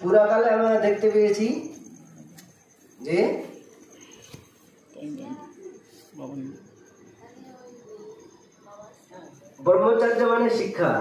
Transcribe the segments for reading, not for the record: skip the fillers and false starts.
পুরাকালে আমরা দেখতে পেয়েছি যে ব্রহ্মচর্য মানে শিক্ষা।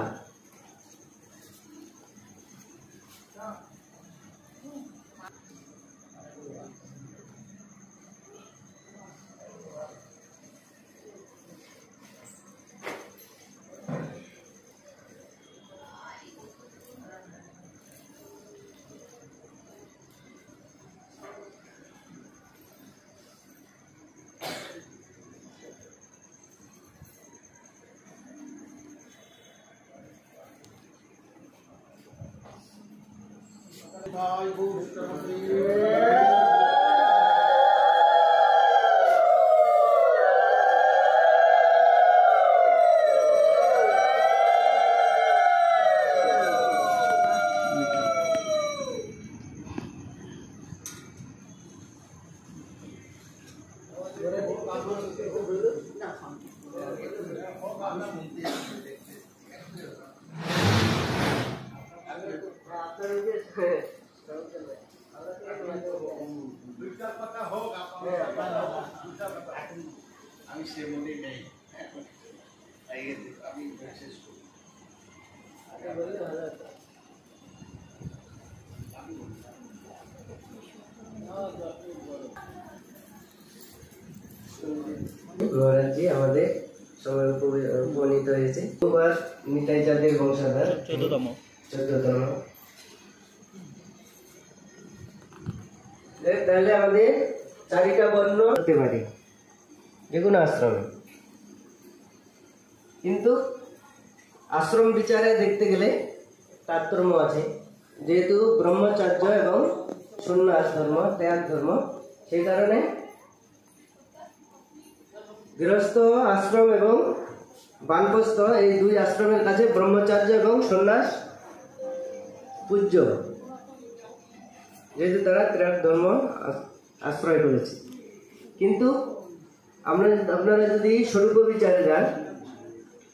মহারাজজি আমাদের সময় উপনীত হয়েছে। নিতাই চাঁদের বংশধর 14তম। তাহলে আমাদের 4টা বর্ণ হতে পারে যে কোনো আশ্রমে, কিন্তু আশ্রম বিচারে দেখতে গেলে তারতম্য আছে। যেহেতু ব্রহ্মচর্য এবং সন্ন্যাস ধর্ম, ত্যাগ ধর্ম, সেই কারণে গৃহস্থ আশ্রম এবং বানপ্রস্থ এই 2 আশ্রমের কাছে ব্রহ্মচর্য এবং সন্ন্যাস পূজ্য, যেহেতু তারা ত্যাগ ধর্ম আশ্রয় করেছে। কিন্তু আপনারা যদি স্বরূপ বিচারে যান,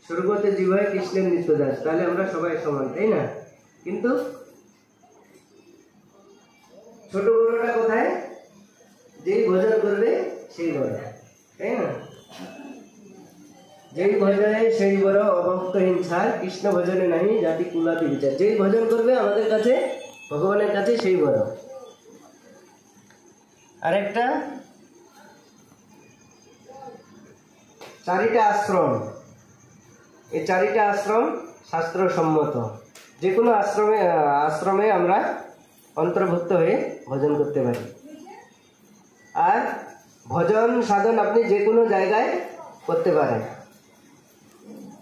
স্বরূপতে জীবায় কৃষ্ণের নিত্য দাস, তাহলে আমরা সবাই সমান, তাই না? কিন্তু ছোট বড়টা কোথায়? যেই ভজন করবে সেই বড়, তাই না? যেই ভজনে সেই বড়, অভক্তহীন ছাড়, কৃষ্ণ ভজনে নাই জাতি কুলাতি বিচার। যেই ভজন করবে আমাদের কাছে, ভগবানের কাছে, সেই বড়। আরেকটা 4টা আশ্রম, এই 4টা আশ্রম শাস্ত্রসম্মত। যে কোনো আশ্রমে আমরা অন্তর্ভুক্ত হয়ে ভজন করতে পারি। আর ভজন সাধন আপনি যে কোনো জায়গায় করতে পারেন,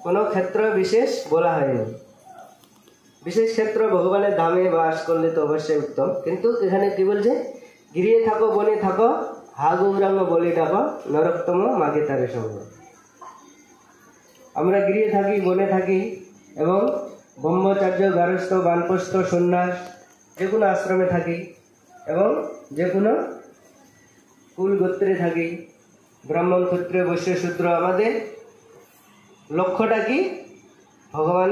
কোনো ক্ষেত্র বিশেষ বলা হয়নি। বিশেষ ক্ষেত্র ভগবানের ধামে বাস করলে তো অবশ্যই উত্তম, কিন্তু এখানে কি বলছে? গৃহে থাকো বনে থাকো, হা গৌরাঙ্গ বলে ডাকো, নরোত্তম মাগে তারে সঙ্গ। আমরা গৃহে থাকি, বনে থাকি, এবং ব্রহ্মচর্য, গারস্থ, বানপ্রস্থ, সন্ন্যাস যে কোনো আশ্রমে থাকি, এবং যে কোনো কুল গোত্রে থাকি, ব্রাহ্মণ, ক্ষত্রিয়, বৈশ্য, শূদ্র, আমাদের লক্ষ্যটা কি? ভগবান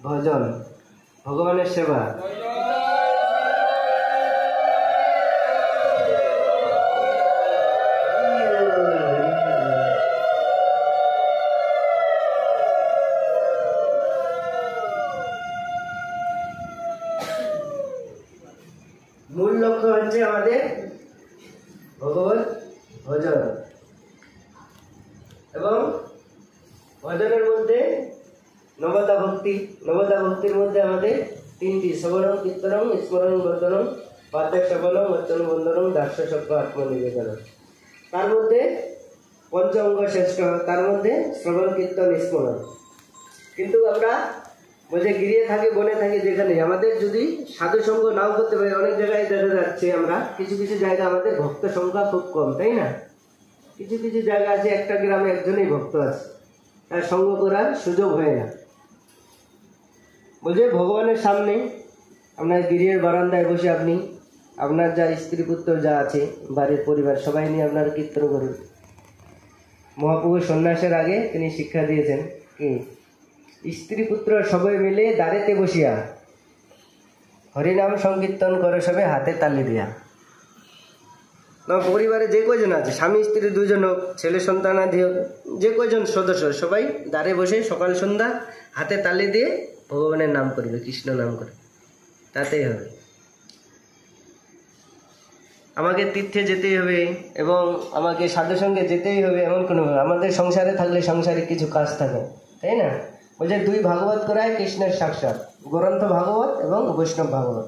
ভজন, ভগবানের সেবা। মূল লক্ষ্য হচ্ছে আমাদের ভগবত ভজন, এবং ভজনের মধ্যে নবতা ভক্তি। নবতা ভক্তির মধ্যে আমাদের 3টি: শ্রবণম, কীর্তনম, স্মরণ, বর্ধনম, পাদ্য শ্রবণম, বচন বন্দনম, দাস্য সক্ষ, আত্মনিবেদনম। তার মধ্যে পঞ্চঙ্গ শ্রেষ্ঠ, তার মধ্যে শ্রবণ, কীর্তন, স্মরণ। কিন্তু আমরা বলছে গৃহে থাকি, বনে থাকি, যেখানে আমাদের যদি সাধু সঙ্গ নাও করতে পারি, অনেক জায়গায় দেখা যাচ্ছে আমরা কিছু কিছু জায়গা আমাদের ভক্ত সংখ্যা খুব কম, তাই না? কিছু কিছু জায়গা আছে, একটা গ্রামে একজনই ভক্ত আছে, তার সঙ্গ করার সুযোগ হয় না। বলছে ভগবানের সামনে আপনার গৃহের বারান্দায় বসে আপনি আপনার যা স্ত্রী পুত্র যা আছে, বাড়ির পরিবার সবাই নিয়ে আপনার কীর্তন করুন। মহাপ্রভু সন্ন্যাসের আগে তিনি শিক্ষা দিয়েছেন কি? স্ত্রী পুত্র সবাই মিলে দাঁড়েতে বসিয়া হরিনাম সংকীর্তন করে সবে হাতে তালি দিয়া। পরিবারে যে কয়জন আছে, স্বামী স্ত্রী দুজন হোক, ছেলে সন্তান আদি হোক, যে কয়জন সদস্য সবাই দাঁড়ে বসে সকাল সন্ধ্যা হাতে তালি দিয়ে ভগবানের নাম করবে, কৃষ্ণ নাম করবে, তাতেই হবে। আমাকে তীর্থে যেতেই হবে এবং আমাকে সাধু সঙ্গে যেতেই হবে এমন কোনো, আমাদের সংসারে থাকলে সাংসারিক কিছু কাজ থাকে, তাই না? বলছে দুই ভাগবত করায় কৃষ্ণের সাক্ষাৎ, গ্রন্থ ভাগবত এবং বৈষ্ণব ভাগবত।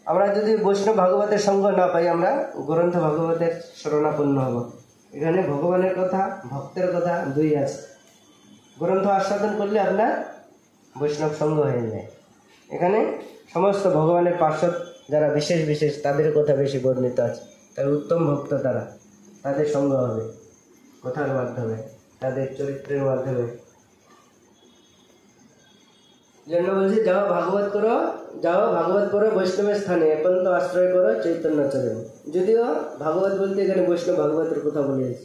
আমরা যদি বৈষ্ণব ভাগবতের সঙ্গ না পাই, আমরা গ্রন্থ ভাগবতের শরণাপন্ন হব। এখানে ভগবানের কথা, ভক্তের কথা দুই আছে। গ্রন্থ আস্বাদন করলে আপনার বৈষ্ণব সঙ্গ হয়ে যায়। এখানে সমস্ত ভগবানের পার্শ্বদ যারা বিশেষ বিশেষ তাদের কথা বেশি বর্ণিত আছে। তার উত্তম ভক্ত তারা, তাদের সঙ্গ হবে কথার মাধ্যমে, তাদের চরিত্রের মাধ্যমে। জন্য বলছি যাও ভাগবত করো, যাও ভাগবত করো বৈষ্ণবের স্থানে, একান্ত আশ্রয় করো চৈতন্য চরণ। যদিও ভাগবত বলতে এখানে বৈষ্ণব ভাগবতের কথা বলেছি।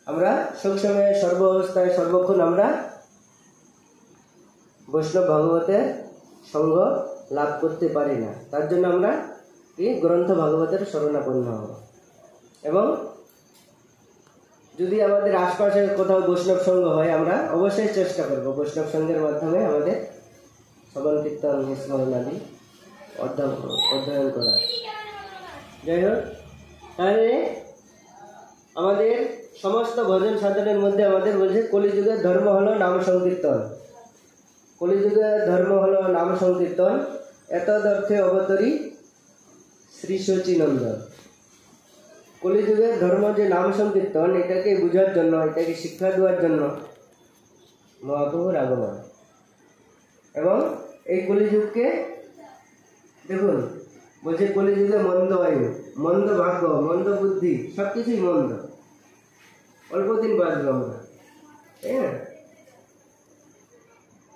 আমরা সবসময় সর্ব অবস্থায় সর্বক্ষণ আমরা বৈষ্ণব ভাগবতের সঙ্গ লাভ করতে পারি না। তার জন্য আমরা এই গ্রন্থ ভাগবতের শরণাপন্ন হব। এবং যদি আমাদের আশপাশে কোথাও বৈষ্ণব সঙ্গ হয়, আমরা অবশ্যই চেষ্টা করব বৈষ্ণব সঙ্গের মাধ্যমে আমাদের শ্রবণ কীর্তন স্মরণ আদি অধ্যয়ন করা। যাই হোক, তাহলে আমাদের সমস্ত ভজন সাধনের মধ্যে আমাদের বলছে কলিযুগের ধর্ম হলো নাম সংকীর্তন। কলিযুগের ধর্ম হলো নাম সংকীর্তন। এতদর্থে অবতরী শ্রী শচীনন্দন। কলিযুগের ধর্ম যে নাম সংকীর্তন, এটাকে বোঝার জন্য, এটাকে শিক্ষা দেওয়ার জন্য মহাপ্রভুর আগমন। এবং এই কলিযুগকে দেখুন, বলছে কলিযুগে মন্দ আয়ু, মন্দ ভাগ্য, মন্দ বুদ্ধি, সব কিছুই মন্দ। অল্প দিন বাঁচব আমরা, তাই না?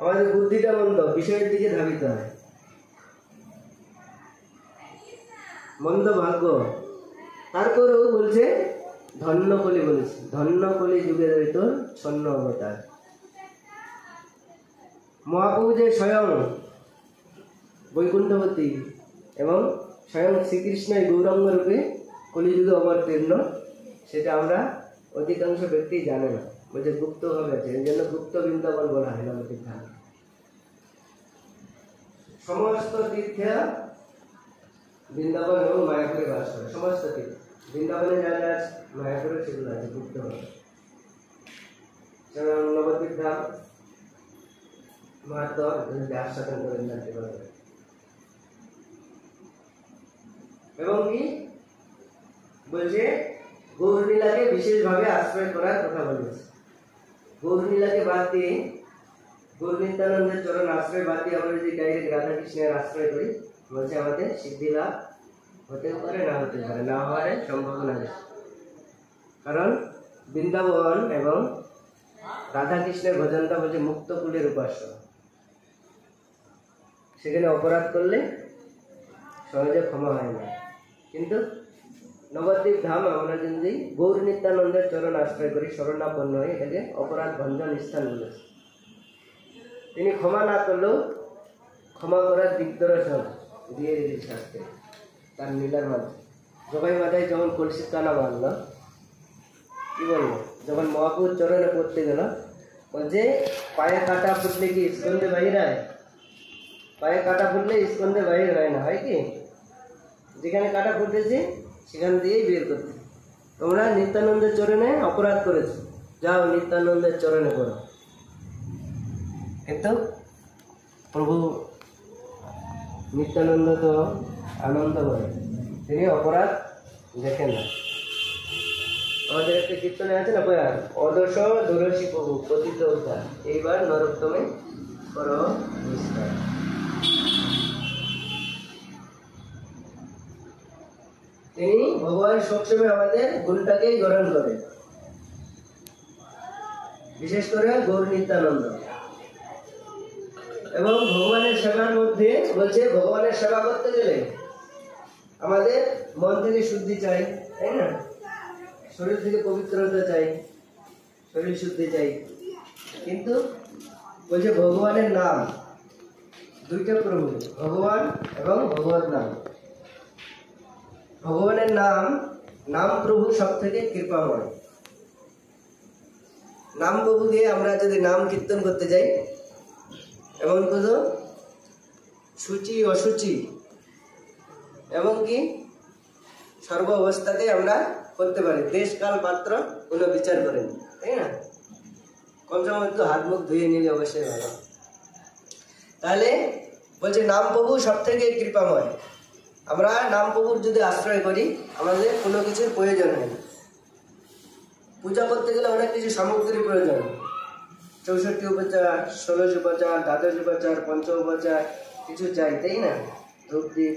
আমাদের বুদ্ধিটা মন্দ, বিষয়ের দিকে ধাবিত হয়। মন্দ ভাগ্য। তারপরেও বলছে ধন্য কলি, বলেছে ধন্য কলি যুগের ভিতর ছন্ন অবতার। মহাপ্রভু যে স্বয়ং বৈকুণ্ঠবতী এবং স্বয়ং শ্রীকৃষ্ণের গৌরাঙ্গ রূপে কলিযুগে অবতীর্ণ, সেটা আমরা অধিকাংশ ব্যক্তি জানে না। বলছে গুপ্তভাবে আছে, এই জন্য গুপ্ত বৃন্দাবন বলা হয় নবদ্বীপ ধাম। সমস্ত তীর্থে বৃন্দাবন এবং মায়াপুরে বাস করে। সমস্ত তীর্থ বৃন্দাবনে যা যা আছে, মায়াপুরে সেগুলো আছে গুপ্তভাবে। যেমন নবদ্বীপ ধাম মাহাত্ম আস্বাদন করে জানতে পারবে। এবং কি বলছে গৌরনীলাকে বিশেষভাবে আশ্রয় করার কথা বলেছে। গৌরনীলাকে বাদ দিয়ে, গৌর নিত্যানন্দের চরণ আশ্রয় বাদ দিয়ে আমরা যদি ডাইরেক্ট রাধা কৃষ্ণের আশ্রয় করি, বলছে আমাদের সিদ্ধি লাভ হতেও পারে, না হতে পারে, না হওয়ার সম্ভাবনা আছে। কারণ বৃন্দাবন এবং রাধা কৃষ্ণের ভজনটা বলছে মুক্ত কুলের উপাস্য। সেখানে অপরাধ করলে সহজে ক্ষমা হয় না। কিন্তু নবদ্বীপ ধাম আমরা যদি গৌর নিত্যানন্দের চরণ আশ্রয় করি, শরণাপন্ন হয়ে, এটাকে অপরাধ ভঞ্জন স্থান বলেছে। তিনি ক্ষমা না করলেও ক্ষমা করার দিগদর্শন দিয়ে দিয়েছে শাস্ত্রে তার লীলার মাঝে। জগাই মাথায় যখন কলসির কানা মারল, কি বলবো, যখন মহাপুর চরণে পড়তে গেল, বলছে পায়ে কাটা ফুটলে কি স্কন্ধে বাহির হয়? পায়ে কাটা ফুটলে স্কন্ধে বাহির হয় না, হয় কি? যেখানে কাটা ফুটেছে সেখান দিয়েই বের করতে। তোমরা নিত্যানন্দের চরণে অপরাধ করেছো, যাও নিত্যানন্দের চরণে পড়ো। কিন্তু প্রভু নিত্যানন্দ তো আনন্দ করে, তিনি অপরাধ দেখেন না। আমাদের একটা কীর্তনে আছে না, অদর্শ দুরসী প্রভু পতিত উদ্ধার, এইবার নরোত্তমে করো নিষ্ঠা। তিনি ভগবান সবসময় আমাদের গুণটাকেই গ্রহণ করেন, বিশেষ করে গৌর নিত্যানন্দ। এবং ভগবানের সেবার মধ্যে বলছে ভগবানের সেবা করতে গেলে আমাদের মন থেকে শুদ্ধি চাই, তাই না? শরীর থেকে পবিত্রতা চাই, শরীর শুদ্ধি চাই। কিন্তু বলছে ভগবানের নাম, দুইটা প্রভু, ভগবান এবং ভগবত নাম। ভগবানের নাম, নাম প্রভু সব থেকে কৃপাময়। নাম প্রভু দিয়ে আমরা যদি নাম কীর্তন করতে যাই, এমন কোনো সূচি অসুচি এমনকি সর্ব অবস্থাতে আমরা করতে পারি, দেশ কাল পাত্র কোনো বিচার করেন, তাই না? কম সময় একটু হাত মুখ ধুয়ে নিলে অবশ্যই ভালো। তাহলে বলছে নাম প্রভু সব থেকে কৃপাময়। আমরা নাম প্রভুর যদি আশ্রয় করি, আমাদের কোনো কিছুর প্রয়োজন হয় না। পূজা করতে গেলে অনেক কিছু সামগ্রীর প্রয়োজন, 64 উপচার, 16 উপচার, দ্বাদশ উপচার, পঞ্চ উপচার কিছু চাই, তাই না? ধূপ দীপ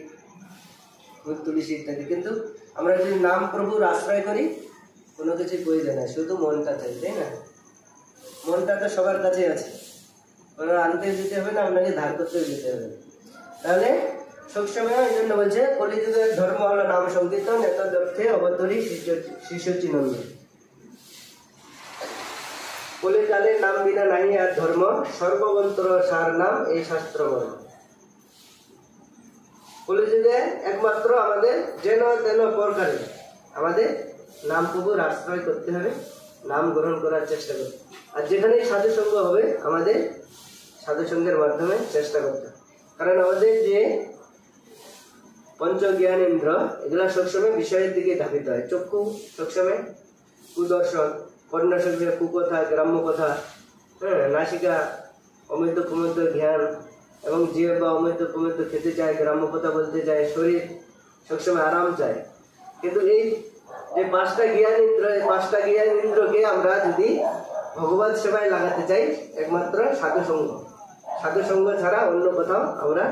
ফুল তুলসী ইত্যাদি। কিন্তু আমরা যদি নাম প্রভুর আশ্রয় করি, কোনো কিছুর প্রয়োজন হয়, শুধু মনটা চাই, তাই না? মনটা তো সবার কাছে আছে, ওরা আনতে যেতে হবে না, আপনাকে ধার করতেও যেতে হবে। তাহলে সবসময় এই জন্য বলছে কলিযুগের ধর্ম হলো নাম সংকীর্তন, এত অর্থে অবতরী শিষ্যচিনন্দ। বলে কালে নাম বিনা নাহি আর ধর্ম, সর্বমন্ত্র সার নাম এই শাস্ত্র বলে। কলিযুগে একমাত্র আমাদের যেন তেন প্রকারে আমাদের নাম প্রভুর আশ্রয় করতে হবে, নাম গ্রহণ করার চেষ্টা করতে। আর যেখানেই সাধুসঙ্গ হবে, আমাদের সাধুসঙ্গের মাধ্যমে চেষ্টা করতে হবে। কারণ আমাদের যে পঞ্চ জ্ঞানেন্দ্র, এগুলা সবসময় বিষয়ের দিকে ধাবিত হয়। চক্ষু সবসময় কুদর্শন, কর্ণ সবসময় কুকথা, গ্রাম্য কথা, নাসিকা অমৃত কুমৃত জ্ঞান, এবং জিহ্বা অমৃত কুমৃত খেতে চায়, গ্রাম্য কথা বলতে চায়, শরীর সবসময় আরাম চায়। কিন্তু এই যে 5টা জ্ঞান ইন্দ্র, এই 5টা জ্ঞান ইন্দ্রকে আমরা যদি ভগবত সেবায় লাগাতে চাই, একমাত্র সাধুসঙ্গ, সাধুসঙ্গ ছাড়া অন্য কোথাও আমরা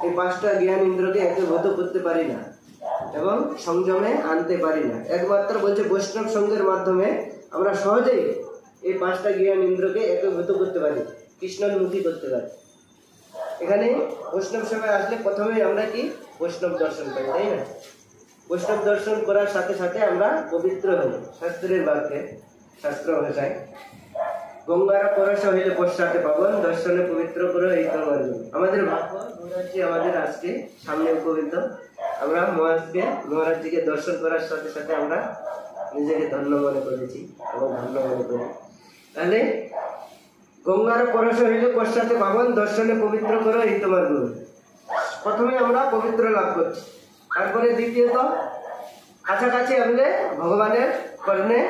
এই 5টা জ্ঞান ইন্দ্রকে একীভূত করতে পারি না এবং সংযমে আনতে পারি না। একমাত্র বলছে বৈষ্ণব সঙ্গের মাধ্যমে আমরা সহজেই এই 5টা জ্ঞান ইন্দ্রকে একীভূত করতে পারি, কৃষ্ণমুখী করতে পারি। এখানে বৈষ্ণব সেবায় আসলে প্রথমেই আমরা কি বৈষ্ণব দর্শন পাই, তাই না? বৈষ্ণব দর্শন করার সাথে সাথে আমরা পবিত্র হই। শাস্ত্রের বাক্যে, শাস্ত্র ভাষায়, গঙ্গার পরশ হইলে পশ্চাতে পাবন, দর্শনে পবিত্র করে এই তো মার্গ। আমাদের ভাগ্য মহারাজজি আমাদের আজকে সামনে উপবিত। আমরা মহারাজজিকে দর্শন করার সাথে সাথে আমরা নিজেকে ধন্য মনে করেছি এবং ধন্য মনে করি। তাহলে গঙ্গার পরশ হইলে পশ্চাতে পাবন, দর্শনে পবিত্র করো এই তোমার গুরু। প্রথমে আমরা পবিত্র লাভ করছি, তারপরে দ্বিতীয়ত কাছাকাছি আমাদের ভগবানের কর্ণে,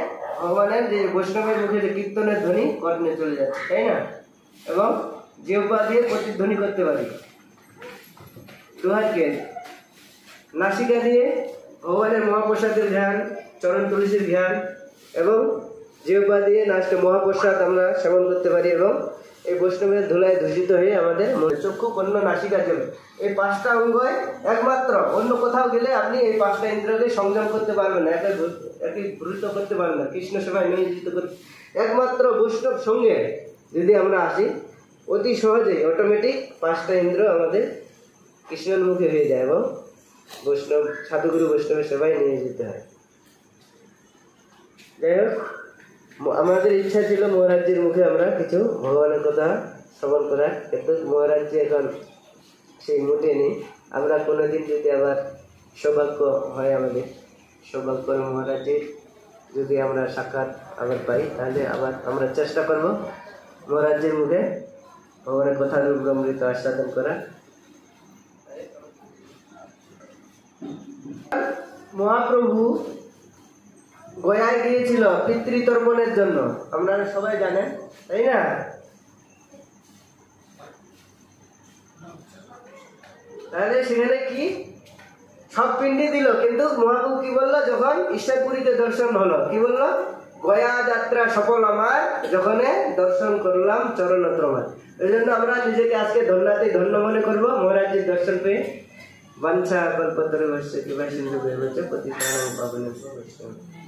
ভগবানের যে বৈষ্ণবের মুখে যে কীর্তনের ধ্বনি কর্ণে চলে যাচ্ছে, তাই না? এবং জিহ্বা দিয়ে প্রতিধ্বনি করতে পারি, দুহাতকে নাসিকা দিয়ে ভগবানের মহাপ্রসাদের ধ্যান, চরণ তুলসীর ধ্যান, এবং জিহ্বা দিয়ে নাচতে মহাপ্রসাদ আমরা সেবন করতে পারি, এবং এই বৈষ্ণবের ধুলায় দূষিত হয়ে আমাদের চক্ষু, কর্ণ, নাসিকা চলে। এই 5টা অঙ্গে একমাত্র, অন্য কোথাও গেলে আপনি এই 5টা ইন্দ্রকে সংযম করতে পারবেন না, একীভূত করতে পারবেন না, কৃষ্ণ সেবায় নিয়োজিত করতে। একমাত্র বৈষ্ণব সঙ্গে যদি আমরা আসি, অতি সহজেই অটোমেটিক 5টা ইন্দ্র আমাদের কৃষ্ণমুখী হয়ে যায় এবং বৈষ্ণব সাধুগুরু বৈষ্ণবের সেবায় নিয়োজিত হয়। যাই হোক, আমাদের ইচ্ছা ছিল মহারাজজির মুখে আমরা কিছু ভগবানের কথা শ্রবণ করার, কিন্তু মহারাজজি এখন সেই মুঠে নেই। আমরা কোনোদিন যদি আবার সৌভাগ্য হয়, আমাদের সৌভাগ্য মহারাজজির যদি আমরা সাক্ষাৎ আবার পাই, তাহলে আবার আমরা চেষ্টা করব মহারাজজির মুখে ভগবানের কথা রূপগম্বৃত আস্বাদন করা। মহাপ্রভু গয়ায় গিয়েছিল পিতৃতর্পণের জন্য, আপনারা সবাই জানেন, তাই না? তাহলে সেখানে কি সব পিণ্ডি দিল, কিন্তু মহাপ্রভু কি বললো? যখন ঈশ্বরপুরীতে দর্শন হলো, কি বললো? গয়া যাত্রা সফল আমার, যখন দর্শন করলাম চরণ তোমার। এই জন্য আমরা নিজেকে আজকে ধন্য মনে করবো মহারাজজির দর্শন পেয়ে। বাঞ্ছা কল্পতরুভ্যশ্চ কৃপা সিন্ধু ভৈরবশ্চ পতিতানাং পাবনেভ্যো বৈষ্ণবেভ্যো।